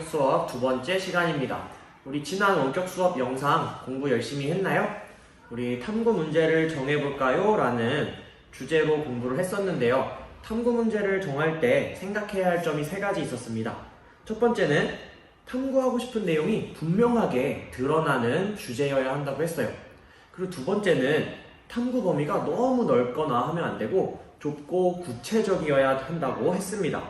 수업 두 번째 시간입니다. 우리 지난 원격 수업 영상 공부 열심히 했나요? 우리 탐구 문제를 정해볼까요? 라는 주제로 공부를 했었는데요. 탐구 문제를 정할 때 생각해야 할 점이 세 가지 있었습니다. 첫 번째는 탐구하고 싶은 내용이 분명하게 드러나는 주제여야 한다고 했어요. 그리고 두 번째는 탐구 범위가 너무 넓거나 하면 안 되고 좁고 구체적이어야 한다고 했습니다.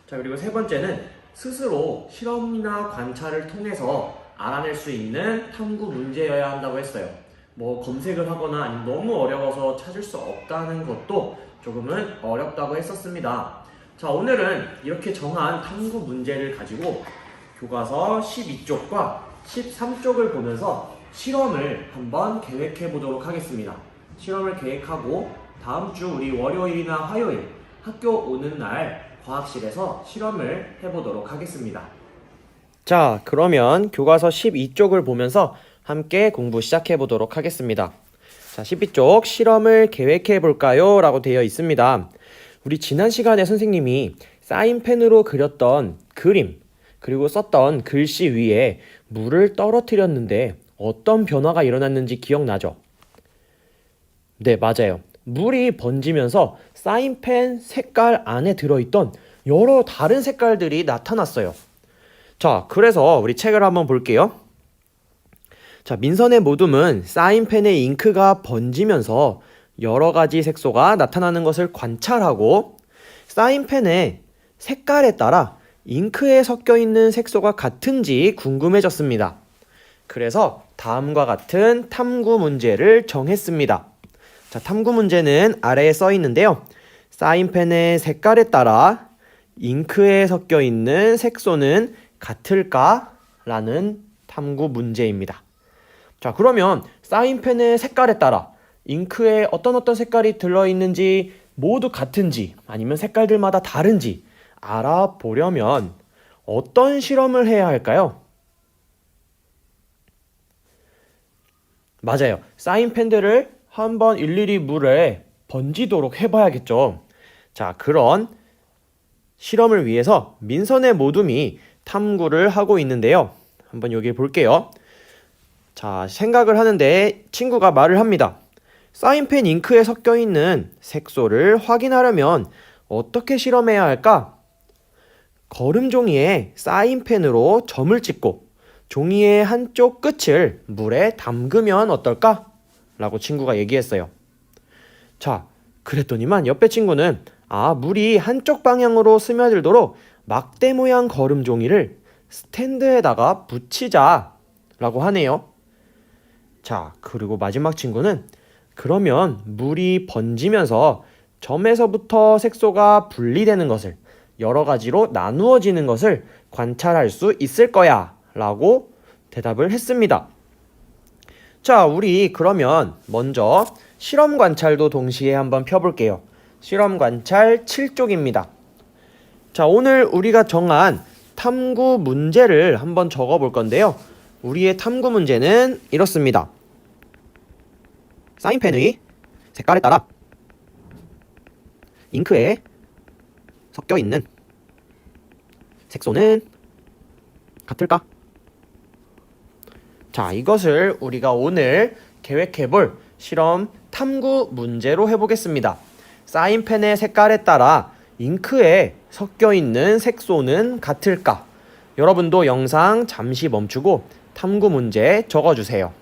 자, 그리고 세 번째는 스스로 실험이나 관찰을 통해서 알아낼 수 있는 탐구 문제여야 한다고 했어요. 뭐 검색을 하거나 아니면 너무 어려워서 찾을 수 없다는 것도 조금은 어렵다고 했었습니다. 자, 오늘은 이렇게 정한 탐구 문제를 가지고 교과서 12쪽과 13쪽을 보면서 실험을 한번 계획해 보도록 하겠습니다. 실험을 계획하고 다음 주 우리 월요일이나 화요일 학교 오는 날 과학실에서 실험을 해보도록 하겠습니다. 자, 그러면 교과서 12쪽을 보면서 함께 공부 시작해 보도록 하겠습니다. 자, 12쪽 실험을 계획해 볼까요? 라고 되어 있습니다. 우리 지난 시간에 선생님이 사인펜으로 그렸던 그림 그리고 썼던 글씨 위에 물을 떨어뜨렸는데 어떤 변화가 일어났는지 기억나죠? 네, 맞아요. 물이 번지면서 사인펜 색깔 안에 들어있던 여러 다른 색깔들이 나타났어요. 자, 그래서 우리 책을 한번 볼게요. 자, 민선의 모둠은 사인펜의 잉크가 번지면서 여러 가지 색소가 나타나는 것을 관찰하고 사인펜의 색깔에 따라 잉크에 섞여 있는 색소가 같은지 궁금해졌습니다. 그래서 다음과 같은 탐구 문제를 정했습니다. 자, 탐구 문제는 아래에 써 있는데요. 사인펜의 색깔에 따라 잉크에 섞여 있는 색소는 같을까? 라는 탐구 문제입니다. 자, 그러면 사인펜의 색깔에 따라 잉크에 어떤 색깔이 들어있는지 모두 같은지 아니면 색깔들마다 다른지 알아보려면 어떤 실험을 해야 할까요? 맞아요. 사인펜들을 한번 일일이 물에 번지도록 해봐야겠죠. 자, 그런 실험을 위해서 민선의 모둠이 탐구를 하고 있는데요. 한번 여기 볼게요. 자, 생각을 하는데 친구가 말을 합니다. 사인펜 잉크에 섞여 있는 색소를 확인하려면 어떻게 실험해야 할까? 거름 종이에 사인펜으로 점을 찍고 종이의 한쪽 끝을 물에 담그면 어떨까? 라고 친구가 얘기했어요. 자, 그랬더니만 옆에 친구는 물이 한쪽 방향으로 스며들도록 막대 모양 거름 종이를 스탠드에다가 붙이자 라고 하네요. 자, 그리고 마지막 친구는 그러면 물이 번지면서 점에서부터 색소가 분리되는 것을 여러 가지로 나누어지는 것을 관찰할 수 있을 거야 라고 대답을 했습니다. 자, 우리 그러면 먼저 실험 관찰도 동시에 한번 펴볼게요. 실험 관찰 7쪽입니다. 자, 오늘 우리가 정한 탐구 문제를 한번 적어볼 건데요. 우리의 탐구 문제는 이렇습니다. 사인펜의 색깔에 따라 잉크에 섞여 있는 색소는 같을까? 자, 이것을 우리가 오늘 계획해볼 실험 탐구 문제로 해보겠습니다. 사인펜의 색깔에 따라 잉크에 섞여 있는 색소는 같을까? 여러분도 영상 잠시 멈추고 탐구 문제 적어주세요.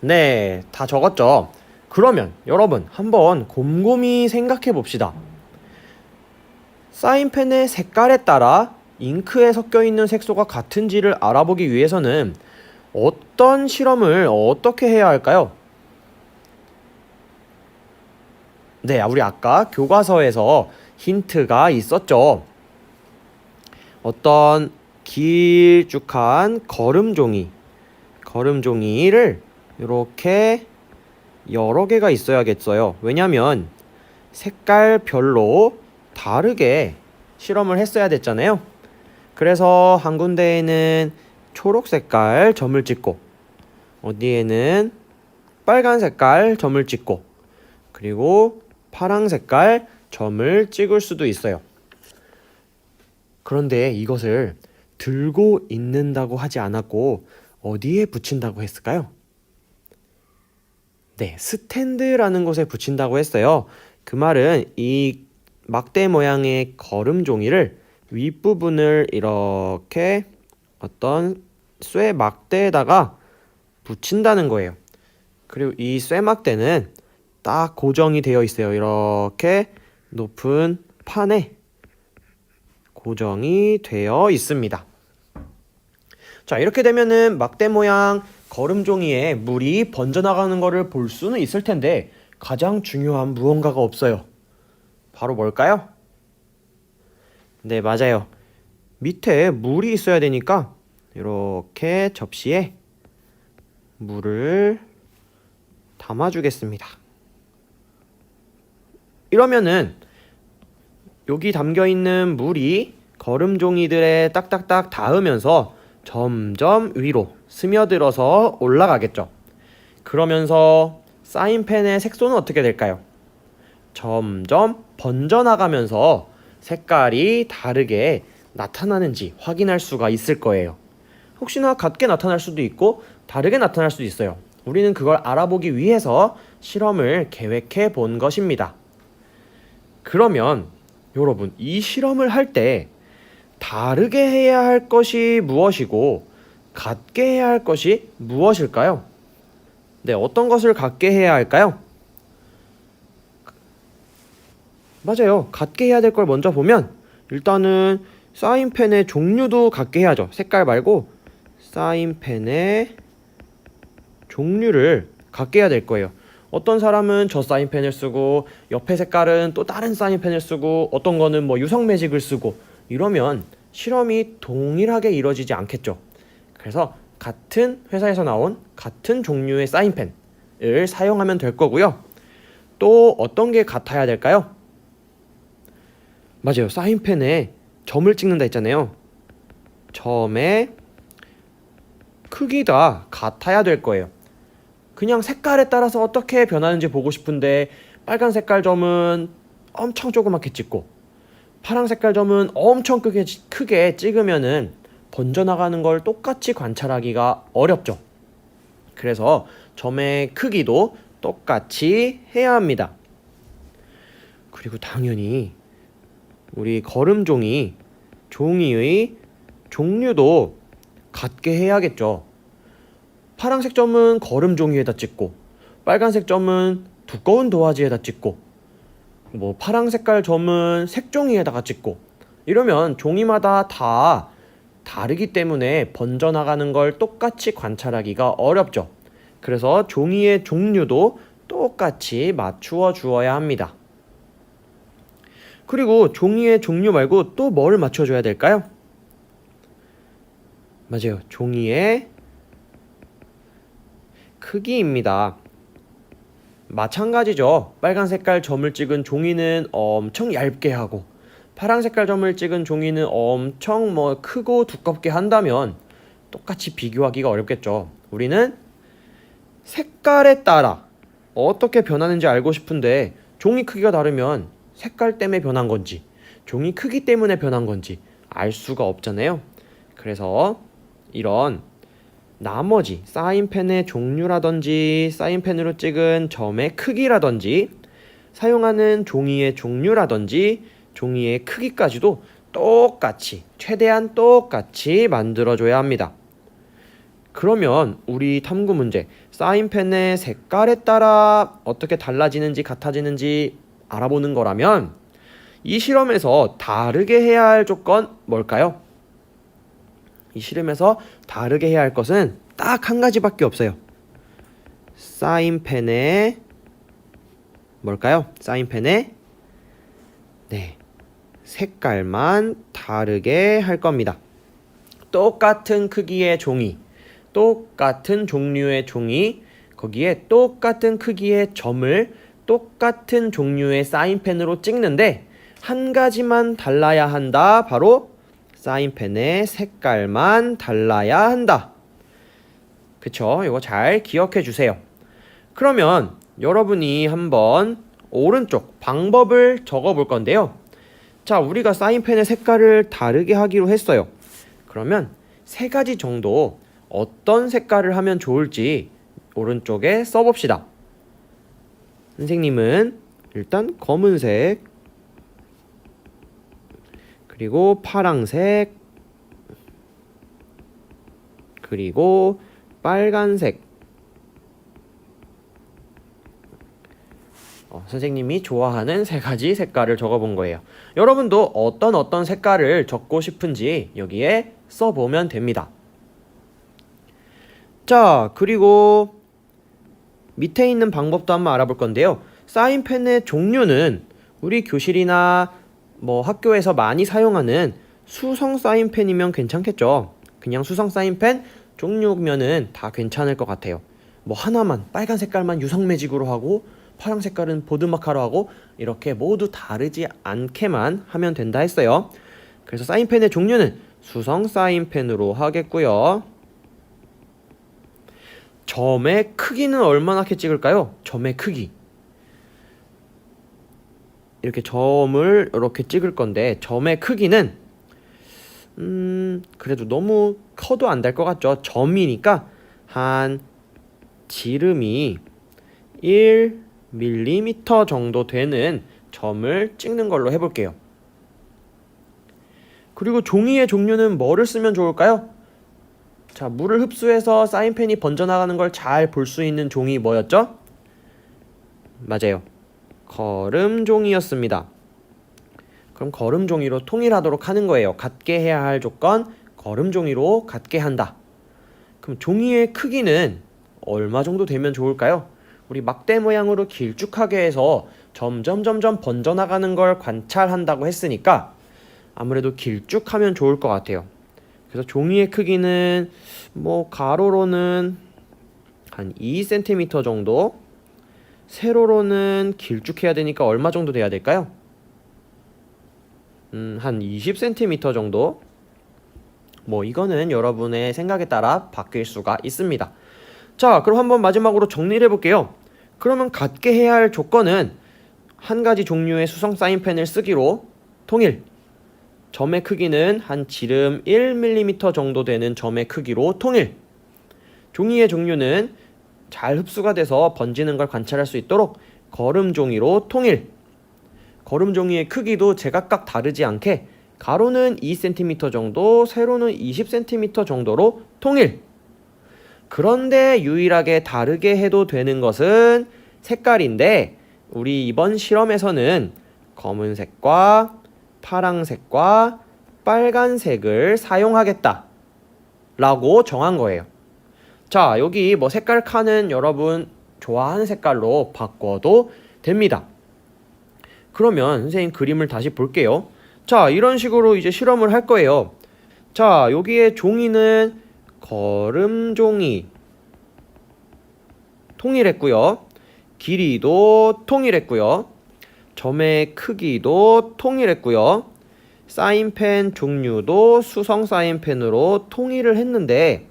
네, 다 적었죠? 그러면 여러분 한번 곰곰이 생각해 봅시다. 사인펜의 색깔에 따라 잉크에 섞여 있는 색소가 같은지를 알아보기 위해서는 어떤 실험을 어떻게 해야 할까요? 네, 우리 아까 교과서에서 힌트가 있었죠. 어떤 길쭉한 거름종이를 이렇게 여러 개가 있어야겠어요. 왜냐면 색깔별로 다르게 실험을 했어야 됐잖아요. 그래서 한 군데에는 초록 색깔 점을 찍고 어디에는 빨간 색깔 점을 찍고 그리고 파랑 색깔 점을 찍을 수도 있어요. 그런데 이것을 들고 있는다고 하지 않았고 어디에 붙인다고 했을까요? 네, 스탠드라는 곳에 붙인다고 했어요. 그 말은 이 막대 모양의 거름 종이를 윗부분을 이렇게 어떤 쇠 막대에다가 붙인다는 거예요. 그리고 이 쇠 막대는 딱 고정이 되어 있어요. 이렇게 높은 판에 고정이 되어 있습니다. 자, 이렇게 되면은 막대 모양 거름 종이에 물이 번져나가는 것을 볼 수는 있을 텐데 가장 중요한 무언가가 없어요. 바로 뭘까요? 네, 맞아요. 밑에 물이 있어야 되니까 이렇게 접시에 물을 담아주겠습니다. 이러면은 여기 담겨있는 물이 거름 종이들에 딱딱딱 닿으면서 점점 위로 스며들어서 올라가겠죠. 그러면서 사인펜의 색소는 어떻게 될까요? 점점 번져나가면서 색깔이 다르게 나타나는지 확인할 수가 있을 거예요. 혹시나 같게 나타날 수도 있고 다르게 나타날 수도 있어요. 우리는 그걸 알아보기 위해서 실험을 계획해 본 것입니다. 그러면 여러분, 이 실험을 할 때 다르게 해야 할 것이 무엇이고 같게 해야 할 것이 무엇일까요? 네, 어떤 것을 같게 해야 할까요? 맞아요. 같게 해야 될 걸 먼저 보면 일단은 사인펜의 종류도 같게 해야죠. 색깔 말고 사인펜의 종류를 같게 해야 될 거예요. 어떤 사람은 저 사인펜을 쓰고 옆에 색깔은 또 다른 사인펜을 쓰고 어떤 거는 뭐 유성 매직을 쓰고 이러면 실험이 동일하게 이루어지지 않겠죠. 그래서 같은 회사에서 나온 같은 종류의 사인펜을 사용하면 될 거고요. 또 어떤 게 같아야 될까요? 맞아요. 사인펜에 점을 찍는다 했잖아요. 점의 크기가 같아야 될 거예요. 그냥 색깔에 따라서 어떻게 변하는지 보고 싶은데 빨간 색깔 점은 엄청 조그맣게 찍고 파란 색깔 점은 엄청 크게 찍으면은 번져나가는 걸 똑같이 관찰하기가 어렵죠. 그래서 점의 크기도 똑같이 해야 합니다. 그리고 당연히 우리 거름종이 종이의 종류도 같게 해야겠죠. 파란색 점은 거름 종이에다 찍고 빨간색 점은 두꺼운 도화지에다 찍고 뭐 파란 색깔 점은 색종이에다가 찍고 이러면 종이마다 다 다르기 때문에 번져나가는 걸 똑같이 관찰하기가 어렵죠. 그래서 종이의 종류도 똑같이 맞추어 주어야 합니다. 그리고 종이의 종류 말고 또 뭘 맞춰줘야 될까요? 맞아요. 종이의 크기입니다. 마찬가지죠. 빨간 색깔 점을 찍은 종이는 엄청 얇게 하고 파란 색깔 점을 찍은 종이는 엄청 크고 두껍게 한다면 똑같이 비교하기가 어렵겠죠. 우리는 색깔에 따라 어떻게 변하는지 알고 싶은데 종이 크기가 다르면 색깔 때문에 변한 건지 종이 크기 때문에 변한 건지 알 수가 없잖아요. 그래서 이런 나머지 사인펜의 종류라든지 사인펜으로 찍은 점의 크기라든지 사용하는 종이의 종류라든지 종이의 크기까지도 똑같이 최대한 똑같이 만들어줘야 합니다. 그러면 우리 탐구 문제 사인펜의 색깔에 따라 어떻게 달라지는지 같아지는지 알아보는 거라면 이 실험에서 다르게 해야 할 조건 뭘까요? 이 실험에서 다르게 해야 할 것은 딱 한 가지밖에 없어요. 사인펜의 뭘까요? 사인펜의 색깔만 다르게 할 겁니다. 똑같은 크기의 종이, 똑같은 종류의 종이, 거기에 똑같은 크기의 점을 똑같은 종류의 사인펜으로 찍는데 한 가지만 달라야 한다. 바로 사인펜의 색깔만 달라야 한다. 그쵸? 이거 잘 기억해 주세요. 그러면 여러분이 한번 오른쪽 방법을 적어 볼 건데요. 자, 우리가 사인펜의 색깔을 다르게 하기로 했어요. 그러면 세 가지 정도 어떤 색깔을 하면 좋을지 오른쪽에 써봅시다. 선생님은 일단 검은색, 그리고 파랑색, 그리고 빨간색. 선생님이 좋아하는 세 가지 색깔을 적어본 거예요. 여러분도 어떤 색깔을 적고 싶은지 여기에 써보면 됩니다. 자, 그리고 밑에 있는 방법도 한번 알아볼 건데요. 사인펜의 종류는 우리 교실이나 학교에서 많이 사용하는 수성 사인펜이면 괜찮겠죠. 그냥 수성 사인펜 종류면은 다 괜찮을 것 같아요. 하나만 빨간 색깔만 유성 매직으로 하고 파란 색깔은 보드마카로 하고 이렇게 모두 다르지 않게만 하면 된다 했어요. 그래서 사인펜의 종류는 수성 사인펜으로 하겠고요. 점의 크기는 얼마나 이렇게 찍을까요? 점의 크기. 이렇게 점을 이렇게 찍을 건데 점의 크기는 그래도 너무 커도 안 될 것 같죠? 점이니까 한 지름이 1mm 정도 되는 점을 찍는 걸로 해볼게요. 그리고 종이의 종류는 뭐를 쓰면 좋을까요? 자, 물을 흡수해서 사인펜이 번져나가는 걸 잘 볼 수 있는 종이 뭐였죠? 맞아요. 거름종이였습니다. 그럼 거름종이로 통일하도록 하는 거예요. 같게 해야 할 조건, 거름종이로 같게 한다. 그럼 종이의 크기는 얼마 정도 되면 좋을까요? 우리 막대 모양으로 길쭉하게 해서 점점 번져나가는 걸 관찰한다고 했으니까 아무래도 길쭉하면 좋을 것 같아요. 그래서 종이의 크기는 가로로는 한 2cm 정도, 세로로는 길쭉해야 되니까 얼마 정도 돼야 될까요? 한 20cm 정도? 이거는 여러분의 생각에 따라 바뀔 수가 있습니다. 자, 그럼 한번 마지막으로 정리를 해볼게요. 그러면 같게 해야 할 조건은 한 가지 종류의 수성 사인펜을 쓰기로 통일. 점의 크기는 한 지름 1mm 정도 되는 점의 크기로 통일. 종이의 종류는 잘 흡수가 돼서 번지는 걸 관찰할 수 있도록 거름종이로 통일. 거름종이의 크기도 제각각 다르지 않게 가로는 2cm 정도, 세로는 20cm 정도로 통일. 그런데 유일하게 다르게 해도 되는 것은 색깔인데 우리 이번 실험에서는 검은색과 파랑색과 빨간색을 사용하겠다 라고 정한 거예요. 자, 여기 색깔 칸은 여러분 좋아하는 색깔로 바꿔도 됩니다. 그러면 선생님 그림을 다시 볼게요. 자, 이런 식으로 이제 실험을 할 거예요. 자, 여기에 종이는 거름종이 통일했고요. 길이도 통일했고요. 점의 크기도 통일했고요. 사인펜 종류도 수성 사인펜으로 통일을 했는데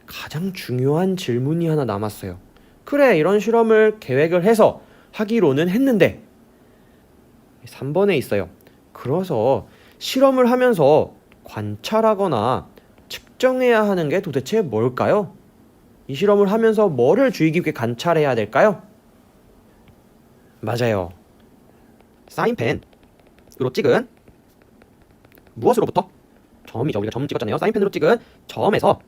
가장 중요한 질문이 하나 남았어요. 그래, 이런 실험을 계획을 해서 하기로는 했는데 3번에 있어요. 그래서 실험을 하면서 관찰하거나 측정해야 하는 게 도대체 뭘까요? 이 실험을 하면서 뭐를 주의 깊게 관찰해야 될까요? 맞아요. 사인펜으로 찍은 무엇으로부터? 점이죠. 우리가 점 찍었잖아요. 사인펜으로 찍은 점에서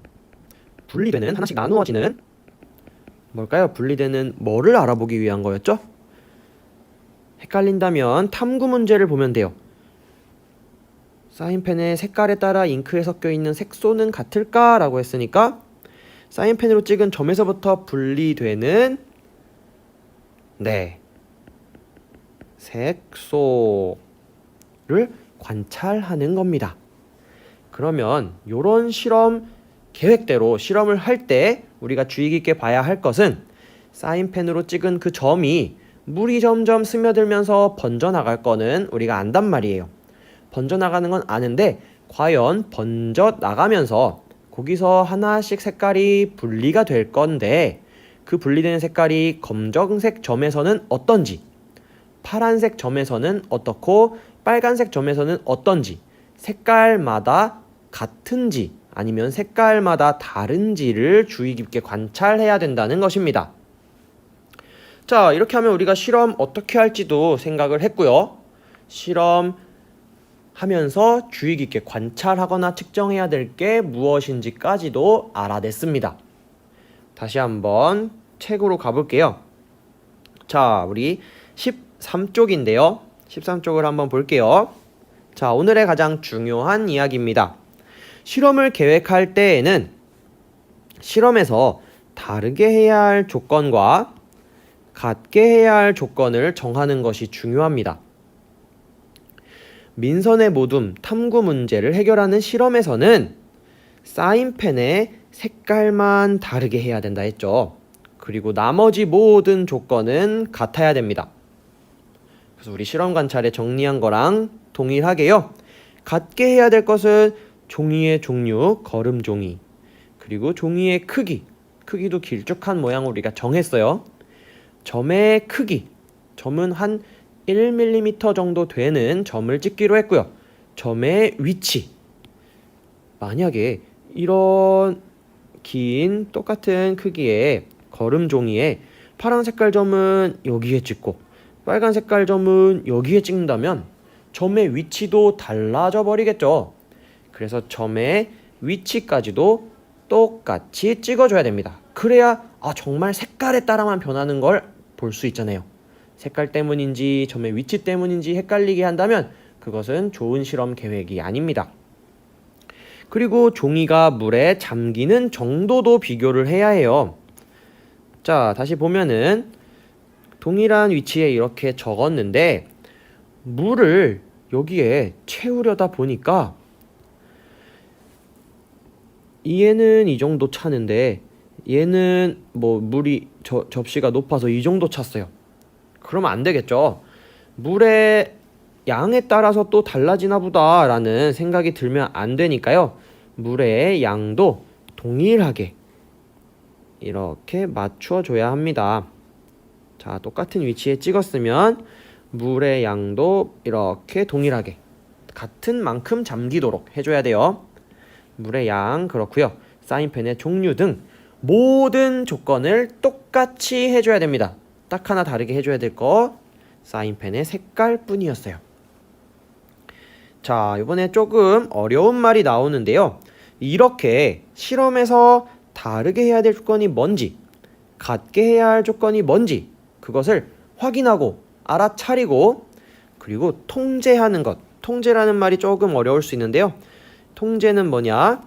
분리되는, 하나씩 나누어지는 뭘까요? 분리되는 뭐를 알아보기 위한 거였죠? 헷갈린다면 탐구 문제를 보면 돼요. 사인펜의 색깔에 따라 잉크에 섞여 있는 색소는 같을까? 라고 했으니까 사인펜으로 찍은 점에서부터 분리되는 색소를 관찰하는 겁니다. 그러면 이런 실험 계획대로 실험을 할 때 우리가 주의 깊게 봐야 할 것은 사인펜으로 찍은 그 점이 물이 점점 스며들면서 번져나갈 거는 우리가 안단 말이에요. 번져나가는 건 아는데 과연 번져나가면서 거기서 하나씩 색깔이 분리가 될 건데 그 분리되는 색깔이 검정색 점에서는 어떤지, 파란색 점에서는 어떻고 빨간색 점에서는 어떤지, 색깔마다 같은지 아니면 색깔마다 다른지를 주의 깊게 관찰해야 된다는 것입니다. 자, 이렇게 하면 우리가 실험 어떻게 할지도 생각을 했고요. 실험 하면서 주의 깊게 관찰하거나 측정해야 될 게 무엇인지까지도 알아냈습니다. 다시 한번 책으로 가볼게요. 자, 우리 13쪽인데요. 13쪽을 한번 볼게요. 자, 오늘의 가장 중요한 이야기입니다. 실험을 계획할 때에는 실험에서 다르게 해야 할 조건과 같게 해야 할 조건을 정하는 것이 중요합니다. 민선의 모둠 탐구 문제를 해결하는 실험에서는 사인펜의 색깔만 다르게 해야 된다 했죠. 그리고 나머지 모든 조건은 같아야 됩니다. 그래서 우리 실험 관찰에 정리한 거랑 동일하게요. 같게 해야 될 것은 종이의 종류, 걸음 종이, 그리고 종이의 크기도 길쭉한 모양을 우리가 정했어요. 점의 크기, 점은 한 1mm 정도 되는 점을 찍기로 했고요. 점의 위치, 만약에 이런 긴 똑같은 크기의 걸음 종이에 파란 색깔 점은 여기에 찍고 빨간 색깔 점은 여기에 찍는다면 점의 위치도 달라져 버리겠죠. 그래서 점의 위치까지도 똑같이 찍어줘야 됩니다. 그래야 정말 색깔에 따라만 변하는 걸 볼 수 있잖아요. 색깔 때문인지 점의 위치 때문인지 헷갈리게 한다면 그것은 좋은 실험 계획이 아닙니다. 그리고 종이가 물에 잠기는 정도도 비교를 해야 해요. 자, 다시 보면은 동일한 위치에 이렇게 적었는데 물을 여기에 채우려다 보니까 얘는 이 정도 차는데 얘는 물이 접시가 높아서 이 정도 찼어요. 그러면 안 되겠죠. 물의 양에 따라서 또 달라지나 보다 라는 생각이 들면 안 되니까요. 물의 양도 동일하게 이렇게 맞춰 줘야 합니다. 자, 똑같은 위치에 찍었으면 물의 양도 이렇게 동일하게 같은 만큼 잠기도록 해줘야 돼요. 물의 양 그렇고요. 사인펜의 종류 등 모든 조건을 똑같이 해줘야 됩니다. 딱 하나 다르게 해줘야 될 거 사인펜의 색깔 뿐이었어요. 자, 이번에 조금 어려운 말이 나오는데요. 이렇게 실험에서 다르게 해야 될 조건이 뭔지, 같게 해야 할 조건이 뭔지 그것을 확인하고 알아차리고 그리고 통제하는 것. 통제라는 말이 조금 어려울 수 있는데요. 통제는 뭐냐?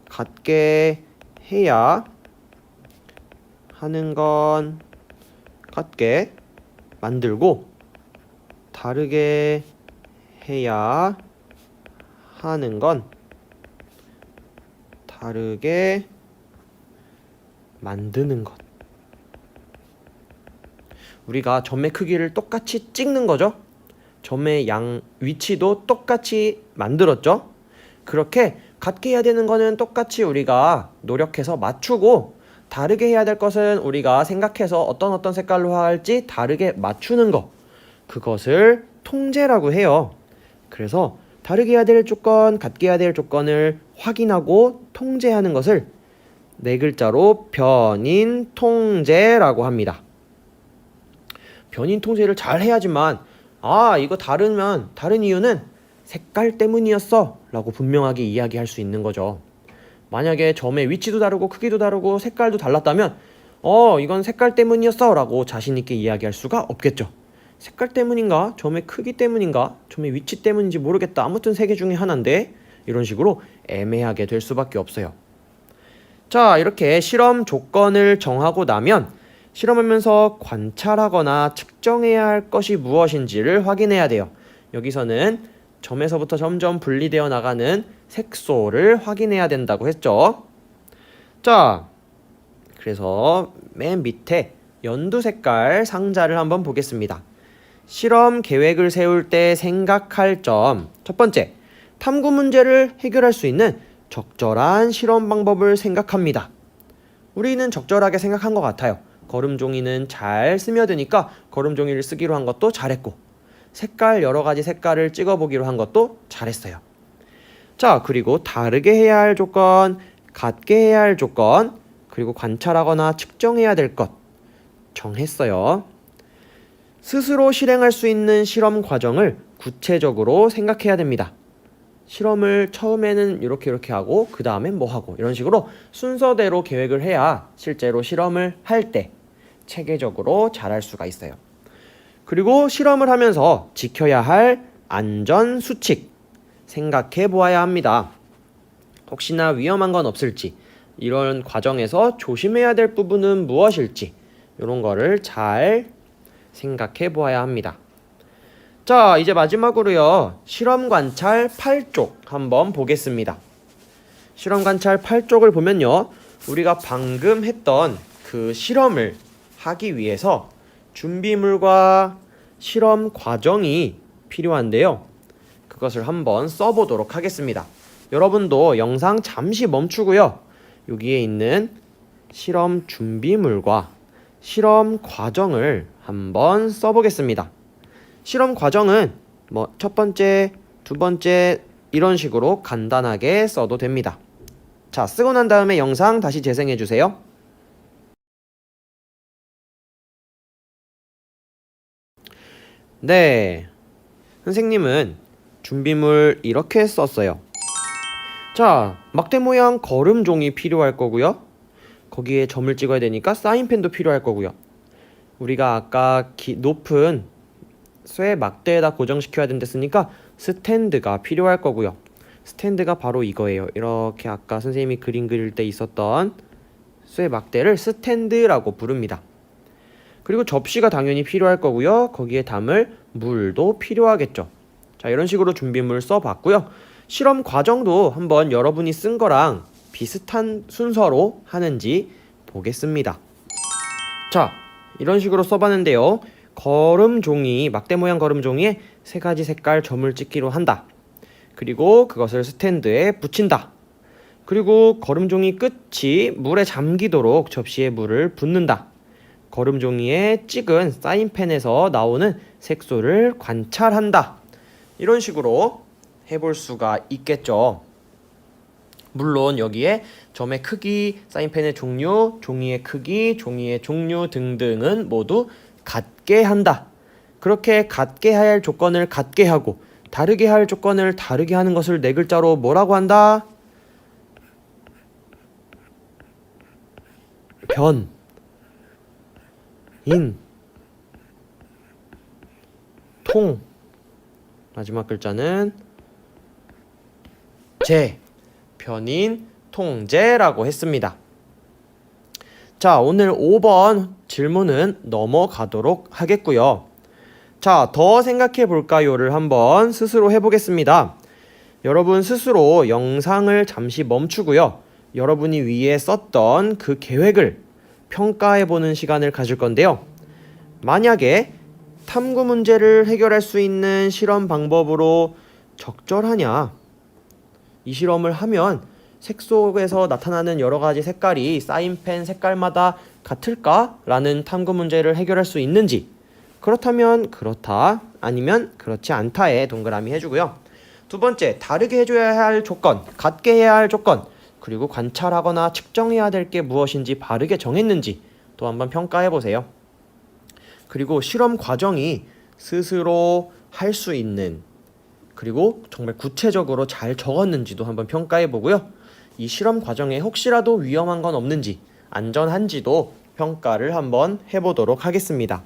같게 해야 하는 건 같게 만들고 다르게 해야 하는 건 다르게 만드는 것. 우리가 점의 크기를 똑같이 찍는 거죠. 점의 양 위치도 똑같이 만들었죠. 그렇게 같게 해야 되는 거는 똑같이 우리가 노력해서 맞추고 다르게 해야 될 것은 우리가 생각해서 어떤 색깔로 할지 다르게 맞추는 거. 그것을 통제라고 해요. 그래서 다르게 해야 될 조건, 같게 해야 될 조건을 확인하고 통제하는 것을 네 글자로 변인 통제라고 합니다. 변인 통제를 잘 해야지만 이거 다른 이유는 색깔 때문이었어 라고 분명하게 이야기할 수 있는 거죠. 만약에 점의 위치도 다르고 크기도 다르고 색깔도 달랐다면 이건 색깔 때문이었어 라고 자신있게 이야기할 수가 없겠죠. 색깔 때문인가? 점의 크기 때문인가? 점의 위치 때문인지 모르겠다. 아무튼 세 개 중에 하나인데 이런 식으로 애매하게 될 수밖에 없어요. 자, 이렇게 실험 조건을 정하고 나면 실험하면서 관찰하거나 측정해야 할 것이 무엇인지를 확인해야 돼요. 여기서는 점에서부터 점점 분리되어 나가는 색소를 확인해야 된다고 했죠. 자, 그래서 맨 밑에 연두 색깔 상자를 한번 보겠습니다. 실험 계획을 세울 때 생각할 점. 첫 번째, 탐구 문제를 해결할 수 있는 적절한 실험 방법을 생각합니다. 우리는 적절하게 생각한 것 같아요. 거름종이는 잘 스며드니까 거름종이를 쓰기로 한 것도 잘했고, 색깔 여러 가지 색깔을 찍어보기로 한 것도 잘했어요. 자, 그리고 다르게 해야 할 조건, 같게 해야 할 조건, 그리고 관찰하거나 측정해야 될 것 정했어요. 스스로 실행할 수 있는 실험 과정을 구체적으로 생각해야 됩니다. 실험을 처음에는 이렇게 하고 그 다음엔 뭐 하고 이런 식으로 순서대로 계획을 해야 실제로 실험을 할 때 체계적으로 잘할 수가 있어요. 그리고 실험을 하면서 지켜야 할 안전 수칙 생각해 보아야 합니다. 혹시나 위험한 건 없을지, 이런 과정에서 조심해야 될 부분은 무엇일지 이런 거를 잘 생각해 보아야 합니다. 자, 이제 마지막으로요, 실험 관찰 8쪽 한번 보겠습니다. 실험 관찰 8쪽을 보면요, 우리가 방금 했던 그 실험을 하기 위해서 준비물과 실험 과정이 필요한데요, 그것을 한번 써보도록 하겠습니다. 여러분도 영상 잠시 멈추고요, 여기에 있는 실험 준비물과 실험 과정을 한번 써보겠습니다. 실험 과정은 뭐 첫 번째, 두 번째 이런 식으로 간단하게 써도 됩니다. 자, 쓰고 난 다음에 영상 다시 재생해 주세요. 네, 선생님은 준비물 이렇게 썼어요. 자, 막대 모양 거름종이 필요할 거고요, 거기에 점을 찍어야 되니까 사인펜도 필요할 거고요, 우리가 아까 높은 쇠 막대에다 고정시켜야 된댔으니까 스탠드가 필요할 거고요, 스탠드가 바로 이거예요. 이렇게 아까 선생님이 그림 그릴 때 있었던 쇠 막대를 스탠드라고 부릅니다. 그리고 접시가 당연히 필요할 거고요, 거기에 담을 물도 필요하겠죠. 자, 이런 식으로 준비물 써봤고요. 실험 과정도 한번 여러분이 쓴 거랑 비슷한 순서로 하는지 보겠습니다. 자, 이런 식으로 써봤는데요, 거름종이, 막대 모양 거름종이에 3가지 색깔 점을 찍기로 한다. 그리고 그것을 스탠드에 붙인다. 그리고 거름종이 끝이 물에 잠기도록 접시에 물을 붓는다. 거름종이에 찍은 사인펜에서 나오는 색소를 관찰한다. 이런 식으로 해볼 수가 있겠죠. 물론 여기에 점의 크기, 사인펜의 종류, 종이의 크기, 종이의 종류 등등은 모두 같게 한다. 그렇게 같게 해야 할 조건을 같게 하고 다르게 할 조건을 다르게 하는 것을 4글자로 뭐라고 한다? 변, 인, 통, 마지막 글자는 제, 변인, 통제라고 했습니다. 자, 오늘 5번 질문은 넘어가도록 하겠고요. 자, 더 생각해 볼까요를 한번 스스로 해보겠습니다. 여러분 스스로 영상을 잠시 멈추고요, 여러분이 위에 썼던 그 계획을 평가해보는 시간을 가질 건데요, 만약에 탐구 문제를 해결할 수 있는 실험 방법으로 적절하냐, 이 실험을 하면 색 속에서 나타나는 여러 가지 색깔이 사인펜 색깔마다 같을까? 라는 탐구 문제를 해결할 수 있는지, 그렇다면 그렇다, 아니면 그렇지 않다에 동그라미 해주고요. 두 번째, 다르게 해줘야 할 조건, 같게 해야 할 조건, 그리고 관찰하거나 측정해야 될 게 무엇인지 바르게 정했는지 또 한번 평가해보세요. 그리고 실험 과정이 스스로 할 수 있는, 그리고 정말 구체적으로 잘 적었는지도 한번 평가해보고요. 이 실험 과정에 혹시라도 위험한 건 없는지, 안전한지도 평가를 한번 해보도록 하겠습니다.